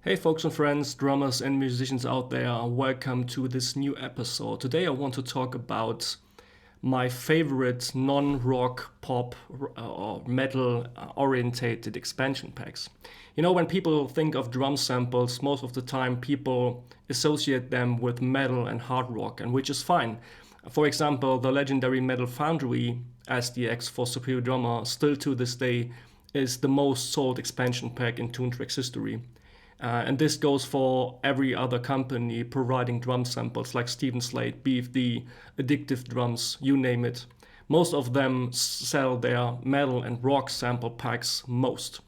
Hey folks and friends, drummers and musicians out there, welcome to this new episode. Today I want to talk about my favorite non-rock, pop or metal orientated expansion packs. You know, when people think of drum samples, most of the time people associate them with metal and hard rock, and which is fine. For example, the legendary Metal Foundry SDX for Superior Drummer still to this day is the most sold expansion pack in Toontrack's history. And this goes for every other company providing drum samples like Slate, BFD, Addictive Drums, you name it. Most of them sell their metal and rock sample packs most.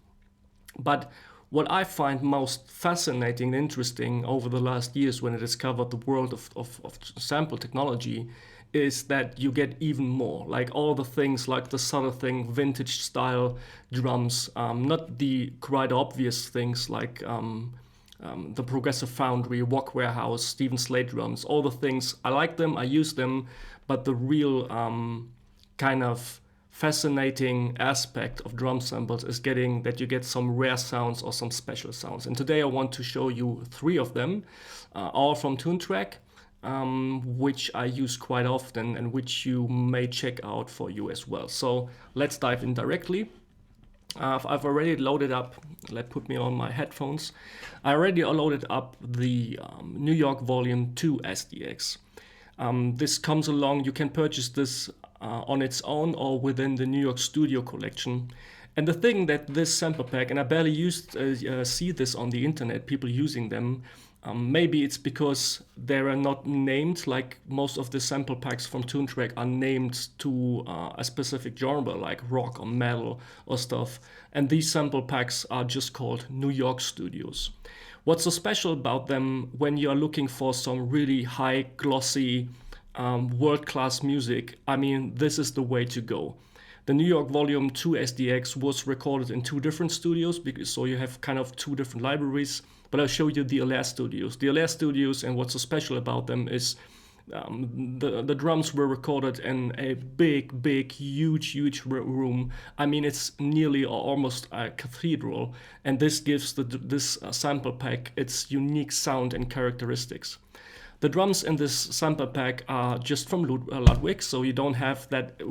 But what I find most fascinating and interesting over the last years when I discovered the world of sample technology is that you get even more, like all the things like the subtle thing, vintage style drums, not the quite obvious things like the Progressive Foundry, Rock Warehouse, Stephen Slate drums, all the things, I like them, I use them, but the real kind of fascinating aspect of drum samples is getting that you get some rare sounds or some special sounds. And today I want to show you three of them, all from Toontrack, which I use quite often and which you may check out for you as well. So let's dive in directly. I've already loaded up, put me on my headphones. I already loaded up the New York Volume 2 SDX. This comes along, you can purchase this on its own or within the New York Studio collection. And the thing that this sample pack, and I barely see this on the internet, people using them, maybe it's because they are not named, like most of the sample packs from Toontrack are named to a specific genre, like rock or metal or stuff. And these sample packs are just called New York Studios. What's so special about them when you are looking for some really high, glossy, world-class music? I mean, this is the way to go. The New York Volume 2 SDX was recorded in two different studios, so you have kind of two different libraries. But I'll show you the LR studios. The LR studios, and what's so special about them is the drums were recorded in a big, huge room. I mean, it's nearly or almost a cathedral, and this gives this sample pack its unique sound and characteristics. The drums in this sample pack are just from Ludwig, so you don't have that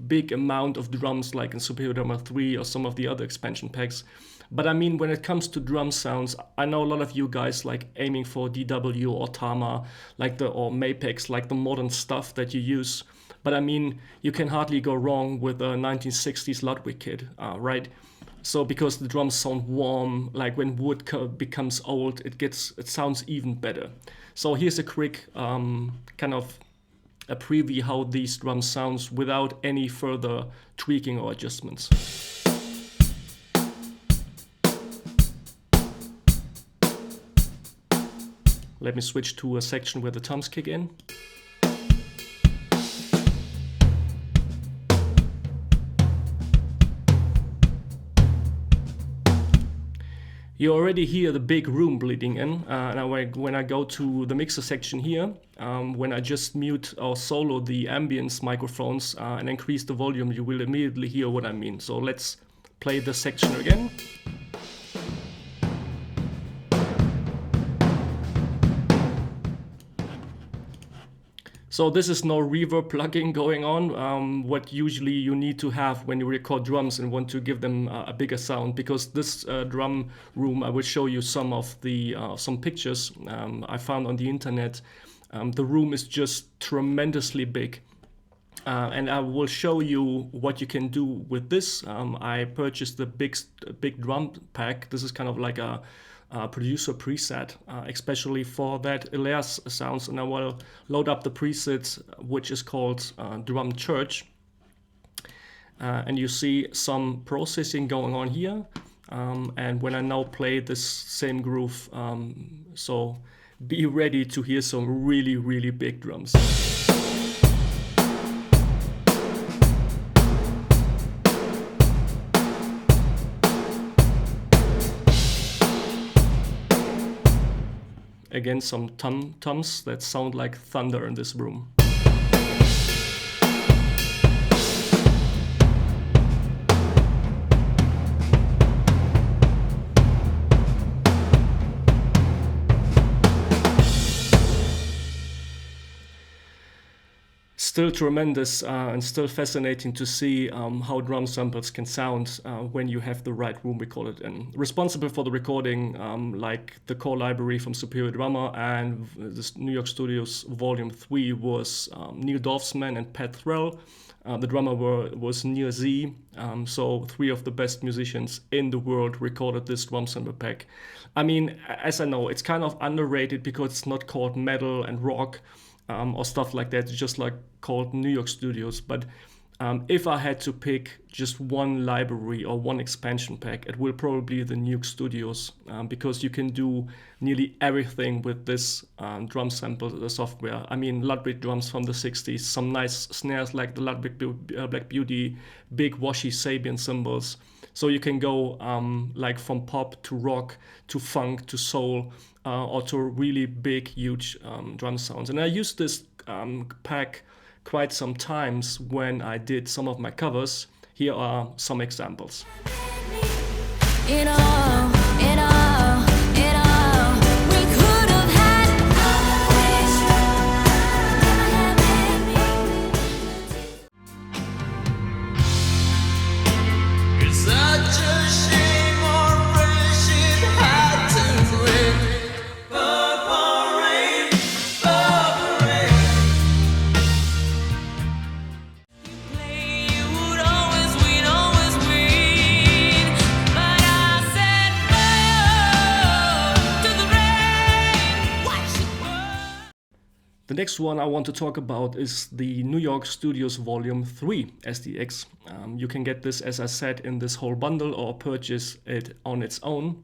big amount of drums like in Superior Drummer 3 or some of the other expansion packs. But I mean, when it comes to drum sounds, I know a lot of you guys like aiming for DW or Tama, or Mapex, like the modern stuff that you use. But I mean, you can hardly go wrong with a 1960s Ludwig kit, right? So because the drums sound warm, like when wood becomes old, it sounds even better. So here's a quick kind of a preview how these drums sounds without any further tweaking or adjustments. Let me switch to a section where the toms kick in. You already hear the big room bleeding in. And when I go to the mixer section here, when I just mute or solo the ambience microphones and increase the volume, you will immediately hear what I mean. So let's play the section again. So this is no reverb plugin going on, what usually you need to have when you record drums and want to give them a bigger sound, because this drum room, I will show you some of the some pictures I found on the internet. The room is just tremendously big. And I will show you what you can do with this. I purchased the big drum pack. This is kind of like a producer preset, especially for that LR sounds, and I will load up the presets, which is called Drum Church. And you see some processing going on here. And when I now play this same groove, so be ready to hear some really big drums. Again, some toms that sound like thunder in this room. still tremendous and still fascinating to see how drum samples can sound when you have the right room recorded in. Responsible for the recording, like the core library from Superior Drummer and this New York Studios Volume 3 was Neil Dorfsman and Pat Threll. The drummer was Neil Z. So 3 of the best musicians in the world recorded this drum sample pack. I mean, as I know, it's kind of underrated because it's not called metal and rock or stuff like that. It's just like called New York Studios. But if I had to pick just one library or one expansion pack, it will probably be the New York Studios because you can do nearly everything with this drum sample software. I mean, Ludwig drums from the 60s, some nice snares like the Ludwig Black Beauty, big washy Sabian cymbals. So you can go like from pop to rock to funk to soul or to really big, huge drum sounds. And I used this pack quite some times when I did some of my covers. Here are some examples. It all, it all, it all. We could have had it's such a shame our friendship had to end. Purple rain, purple rain. You would always win, but I said no to the rain. Watch it burn. The next one I want to talk about is the New York Studios Volume 3 SDX. You can get this, as I said, in this whole bundle or purchase it on its own.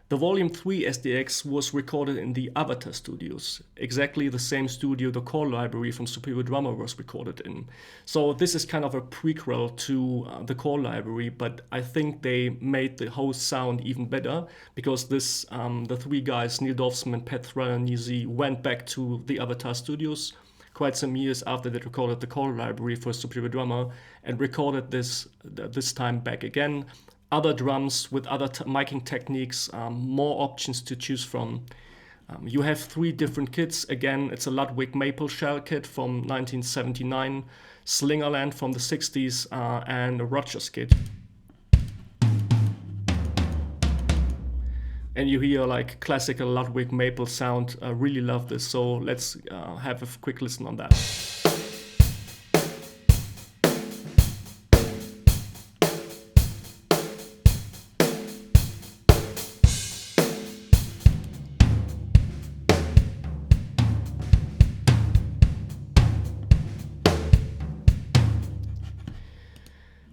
The Volume 3 SDX was recorded in the Avatar Studios, exactly the same studio the core library from Superior Drummer was recorded in. So this is kind of a prequel to the core library, but I think they made the whole sound even better because this the 3 guys, Neil Dorfsman, Pat Threll, and Neil Z, went back to the Avatar Studios quite some years after they recorded the core library for Superior Drummer and recorded this time back again. Other drums with other miking techniques, more options to choose from. You have 3 different kits. Again, it's a Ludwig Maple Shell kit from 1979, Slingerland from the 60s, and a Rogers kit. And you hear like classical Ludwig Maple sound. I really love this. So let's have a quick listen on that.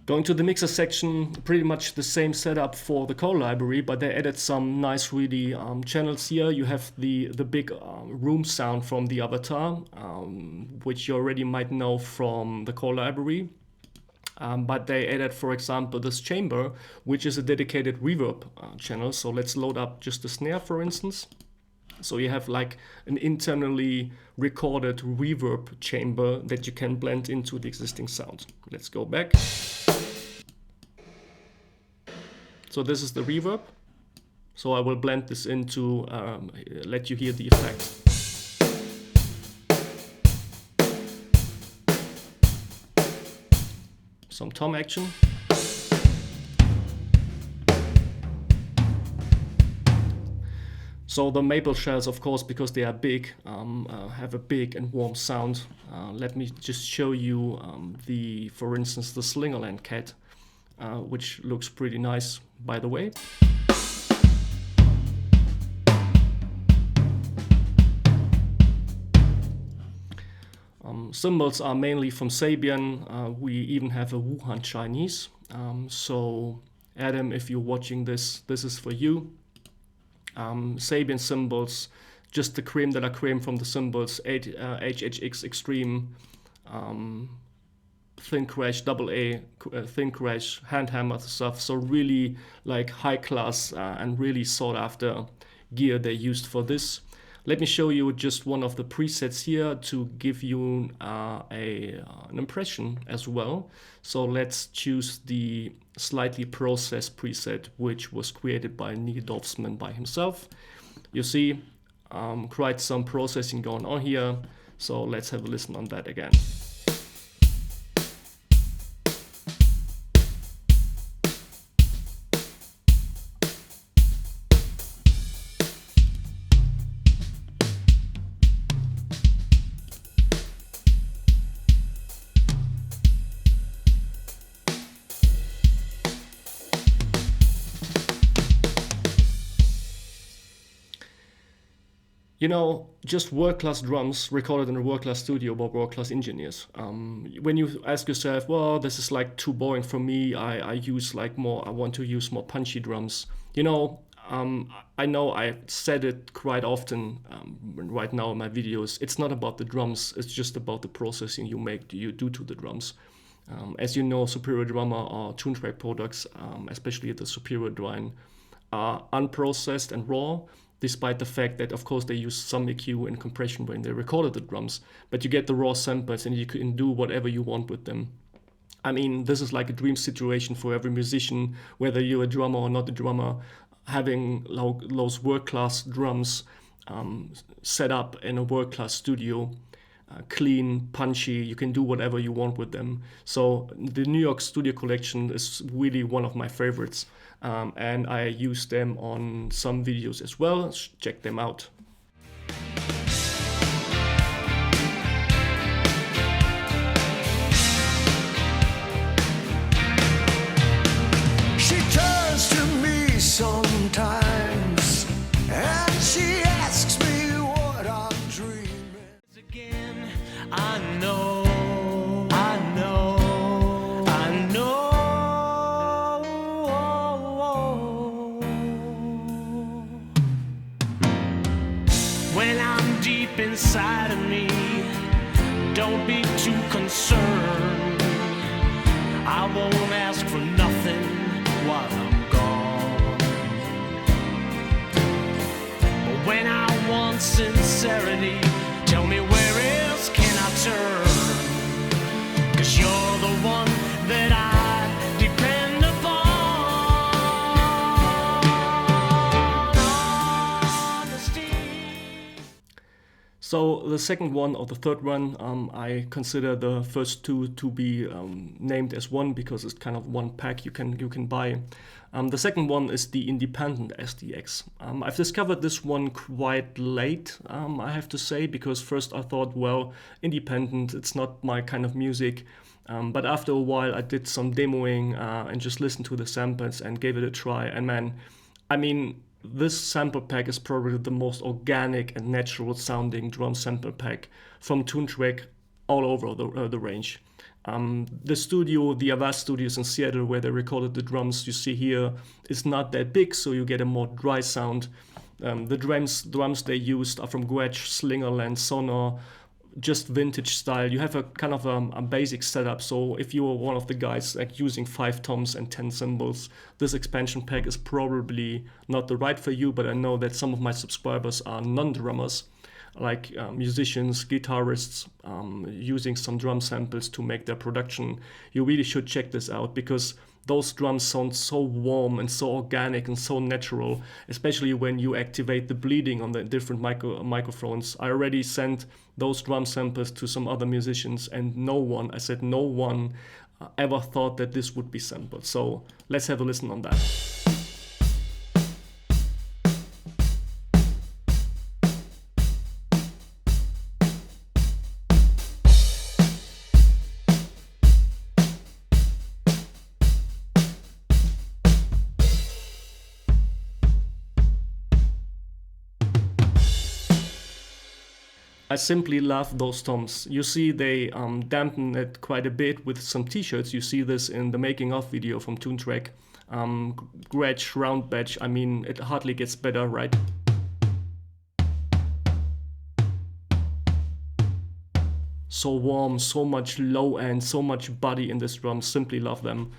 Going to the mixer section, pretty much the same setup for the core library, but they added some nice really channels here. You have the big room sound from the Avatar, which you already might know from the core library. But they added, for example, this chamber, which is a dedicated reverb channel. So let's load up just the snare, for instance. So you have like an internally recorded reverb chamber that you can blend into the existing sound. Let's go back. So this is the reverb. So I will blend this into, let you hear the effect. Some tom action. So the maple shells, of course, because they are big, have a big and warm sound. Let me just show you for instance, the Slingerland cat, which looks pretty nice, by the way. Cymbals are mainly from Sabian. We even have a Wuhan Chinese. So Adam, if you're watching this, this is for you. Sabian cymbals, just the creme de la creme from the cymbals, HHX Extreme, thin crash, double A, thin crash, hand hammer stuff. So really like high class and really sought after gear they used for this. Let me show you just one of the presets here to give you an impression as well. So let's choose the slightly processed preset, which was created by Neil Dorfsman by himself. You see quite some processing going on here. So let's have a listen on that again. You know, just world-class drums recorded in a world-class studio by world-class engineers. When you ask yourself, well, this is like too boring for me, I want to use more punchy drums. You know, I know I said it quite often right now in my videos. It's not about the drums, it's just about the processing you do to the drums. As you know, Superior Drummer or Toontrack products, especially the Superior Drine, are unprocessed and raw, despite the fact that, of course, they use some EQ and compression when they recorded the drums, but you get the raw samples and you can do whatever you want with them. I mean, this is like a dream situation for every musician, whether you're a drummer or not a drummer, having those world-class drums set up in a world-class studio. Clean, punchy, you can do whatever you want with them. So the New York Studio Collection is really one of my favorites, and I use them on some videos as well. Check them out. She turns to me sometimes and she asks me what I'm dreaming. Again, I know. When I'm deep inside of me, don't be too concerned. I won't ask for nothing while I'm gone. But when I want sincerity, tell me where else can I turn? 'Cause you're the one that I depend upon. So the second one or the third one, I consider the first two to be named as one because it's kind of one pack you can buy. The second one is the independent SDX. I've discovered this one quite late, I have to say, because first I thought, well, independent, it's not my kind of music. But after a while I did some demoing and just listened to the samples and gave it a try. And man, I mean, this sample pack is probably the most organic and natural sounding drum sample pack from Toontrack all over the range. The studio, the Avast Studios in Seattle, where they recorded the drums you see here, is not that big, so you get a more dry sound. The drums they used are from Gretsch, Slingerland, Sonor, just vintage style. You have a kind of a basic setup, so if you are one of the guys like using 5 toms and 10 cymbals, this expansion pack is probably not the right for you. But I know that some of my subscribers are non-drummers, like musicians, guitarists, using some drum samples to make their production. You really should check this out, because those drums sound so warm and so organic and so natural, especially when you activate the bleeding on the different microphones. I already sent those drum samples to some other musicians, and no one ever thought that this would be sampled. So let's have a listen on that. I simply love those toms. You see they dampen it quite a bit with some t-shirts. You see this in the making of video from Toontrack. Gretsch, round badge, I mean, it hardly gets better, right? So warm, so much low end, so much body in this drum. Simply love them.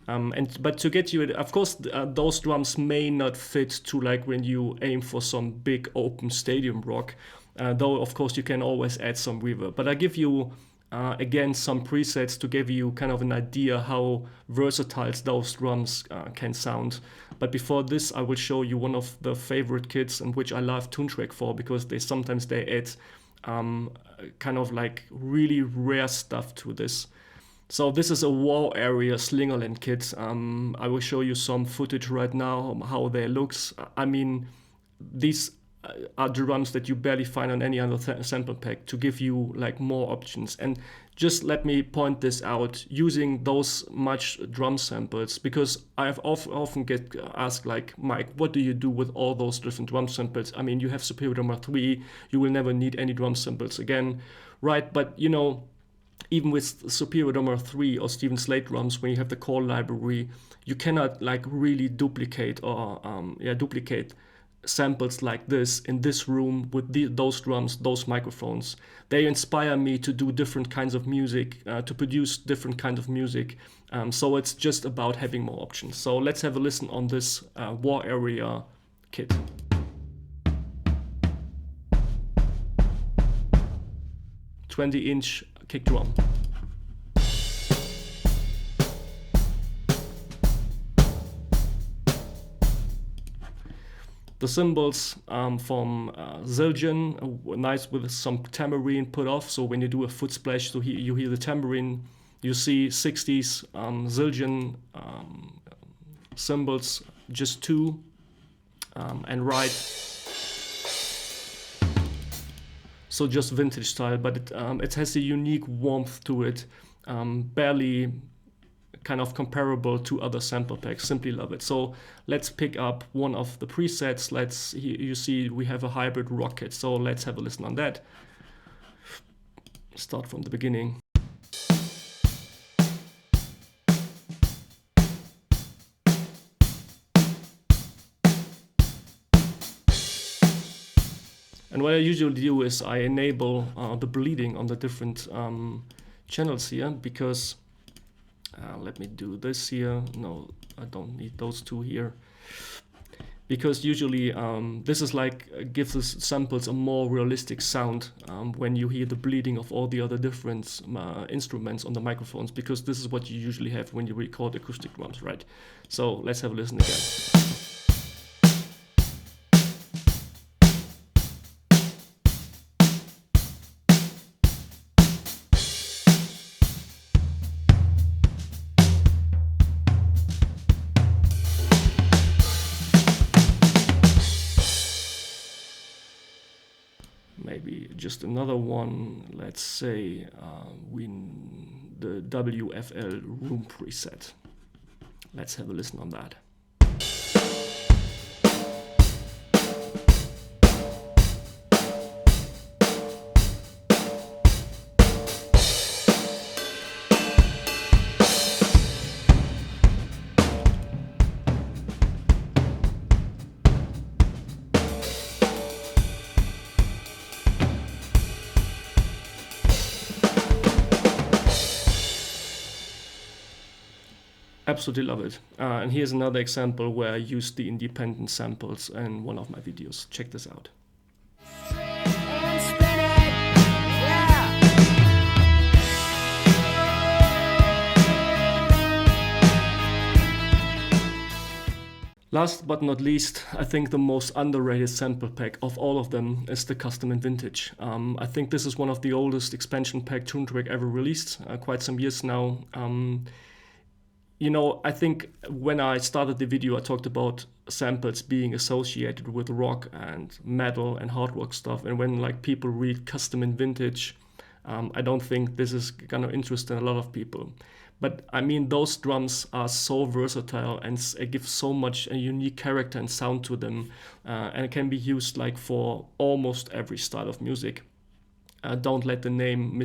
But to get you, of course, those drums may not fit to like when you aim for some big open stadium rock. Though of course you can always add some reverb. But I give you again some presets to give you kind of an idea how versatile those drums can sound. But before this, I will show you one of the favorite kits and which I love Toontrack for, because they sometimes add kind of like really rare stuff to this. So this is a war area Slingerland kit. I will show you some footage right now how they looks. I mean, these are drums that you barely find on any other sample pack to give you like more options. And just let me point this out, using those much drum samples, because I've often get asked like, Mike, what do you do with all those different drum samples? I mean, you have Superior Drummer 3, you will never need any drum samples again, right? But you know, even with Superior Drummer 3 or Steven Slate drums, when you have the core library, you cannot like really duplicate or duplicate samples like this in this room with those drums, those microphones. They inspire me to do different kinds of music, to produce different kinds of music. So it's just about having more options. So let's have a listen on this war area kit. "20-inch kick drum. The cymbals from Zildjian, nice with some tambourine put off. So when you do a foot splash, so you hear the tambourine. You see 60s Zildjian cymbals, just two, and right. So just vintage style, but it has a unique warmth to it, barely kind of comparable to other sample packs. Simply love it. So let's pick up one of the presets. You see we have a hybrid rock kit, so let's have a listen on that. Start from the beginning. And what I usually do is I enable the bleeding on the different channels here, because let me do this here. No, I don't need those two here. Because usually this is like gives us samples a more realistic sound when you hear the bleeding of all the other different instruments on the microphones, because this is what you usually have when you record acoustic drums, right? So let's have a listen again. Maybe just another one, let's say the WFL room preset. Let's have a listen on that. Absolutely love it. And here's another example where I used the independent samples in one of my videos. Check this out. Last but not least, I think the most underrated sample pack of all of them is the Custom and Vintage. I think this is one of the oldest expansion pack Toontrack ever released, quite some years now. You know, I think when I started the video, I talked about samples being associated with rock and metal and hard rock stuff. And when like people read Custom and Vintage, I don't think this is gonna interest a lot of people. But I mean, those drums are so versatile and give so much a unique character and sound to them, and it can be used like for almost every style of music. Don't let the name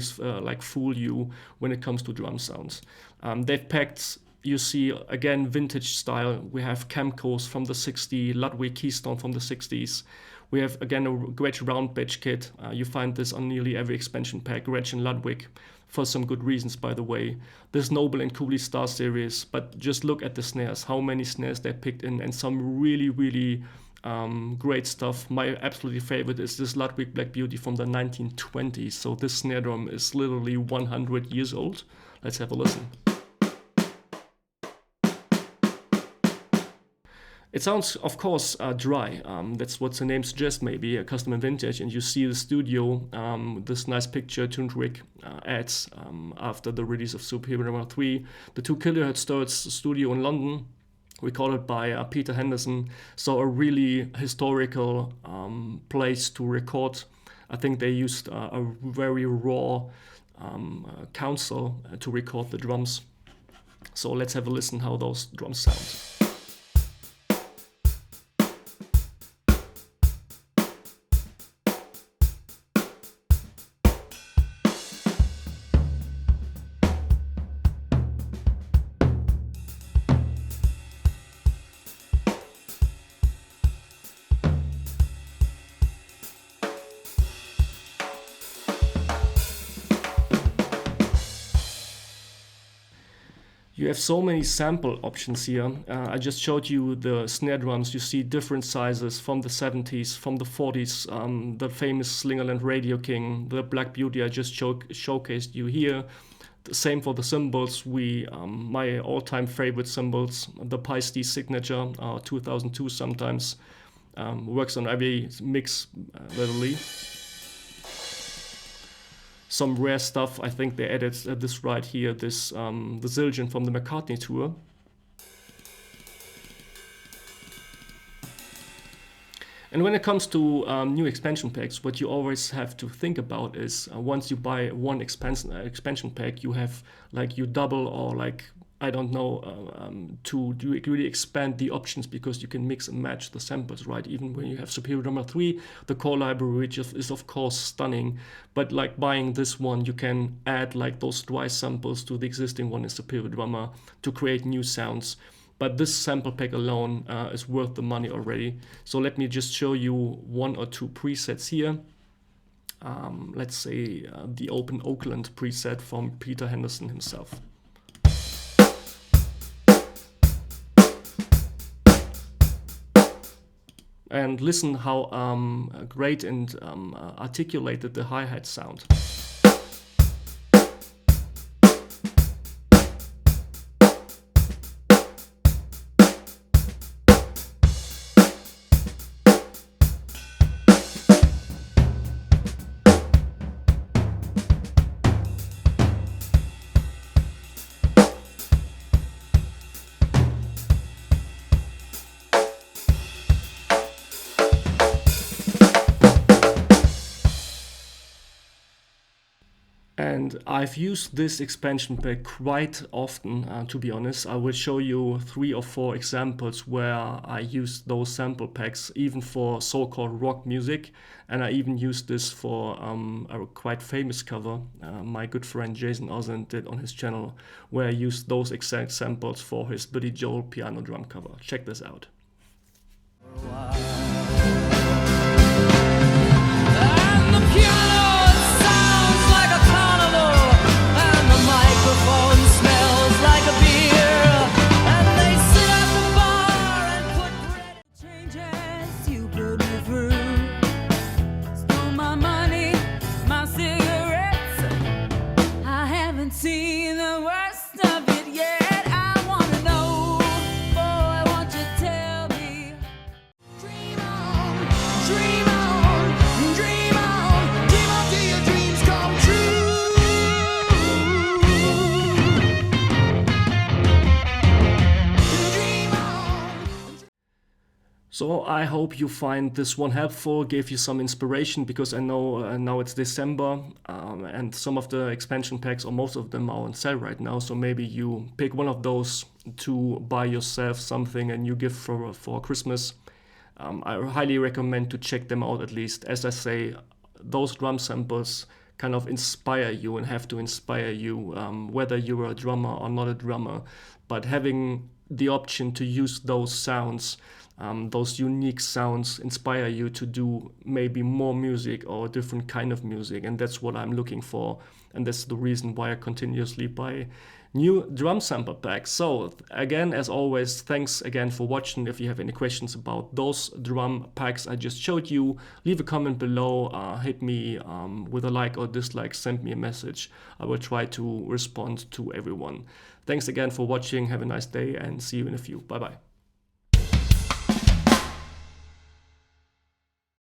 fool you when it comes to drum sounds. They've packed. You see, again, vintage style. We have Camcos from the 60s, Ludwig Keystone from the 60s. We have, again, a Gretsch round badge kit. You find this on nearly every expansion pack, Gretsch and Ludwig, for some good reasons, by the way. This Noble and Cooley Star series, but just look at the snares, how many snares they picked in, and some really, really great stuff. My absolutely favorite is this Ludwig Black Beauty from the 1920s. So this snare drum is literally 100 years old. Let's have a listen. It sounds, of course, dry. That's what the name suggests, maybe a custom and vintage. And you see the studio, this nice picture Toontrack adds after the release of Superior Drummer 3, the 2 kHz studio in London, recorded by Peter Henderson. So a really historical place to record. I think they used a very raw console to record the drums. So let's have a listen how those drums sound. You have so many sample options here. I just showed you the snare drums. You see different sizes from the 70s, from the 40s, the famous Slingerland Radio King, the Black Beauty I just showcased you here. The same for the cymbals. My all-time favorite cymbals, the Paiste Signature 2002 sometimes, works on every mix literally. Some rare stuff, I think they added this right here, this the Zildjian from the McCartney tour. And when it comes to new expansion packs, what you always have to think about is once you buy one expansion pack, you have like you double or like, I don't know, to really expand the options because you can mix and match the samples, right? Even when you have Superior Drummer 3, the core library, which is of course stunning, but like buying this one, you can add like those dry samples to the existing one in Superior Drummer to create new sounds. But this sample pack alone is worth the money already. So let me just show you 1 or 2 presets here. Let's say the Open Oakland preset from Peter Henderson himself. And listen how great and articulated the hi-hat sound. And I've used this expansion pack quite often, to be honest. I will show you 3 or 4 examples where I used those sample packs, even for so-called rock music. And I even used this for a quite famous cover my good friend Jason Ozin did on his channel, where I used those exact samples for his Billy Joel piano drum cover. Check this out. And the piano sounds like a carnival, and the microphone smells like a beer, and they sit at the bar and put bread. Changes you put me through, stole my money, my cigarettes. I haven't seen the worst of it yet. I wanna know, boy, won't you tell me? Dream on, dream on, dream on, dream on till your dreams come true. Dream on. So I hope you find this one helpful, gave you some inspiration, because I know now it's December and some of the expansion packs, or most of them, are on sale right now. So maybe you pick one of those to buy yourself something, a new gift for Christmas. I highly recommend to check them out at least. As I say, those drum samples kind of inspire you and have to inspire you, whether you're a drummer or not a drummer. But having the option to use those sounds, those unique sounds, inspire you to do maybe more music or a different kind of music. And that's what I'm looking for. And that's the reason why I continuously buy new drum sample packs. So again, as always, thanks again for watching. If you have any questions about those drum packs I just showed you, leave a comment below, hit me with a like or dislike, send me a message. I will try to respond to everyone. Thanks again for watching. Have a nice day and see you in a few. Bye bye.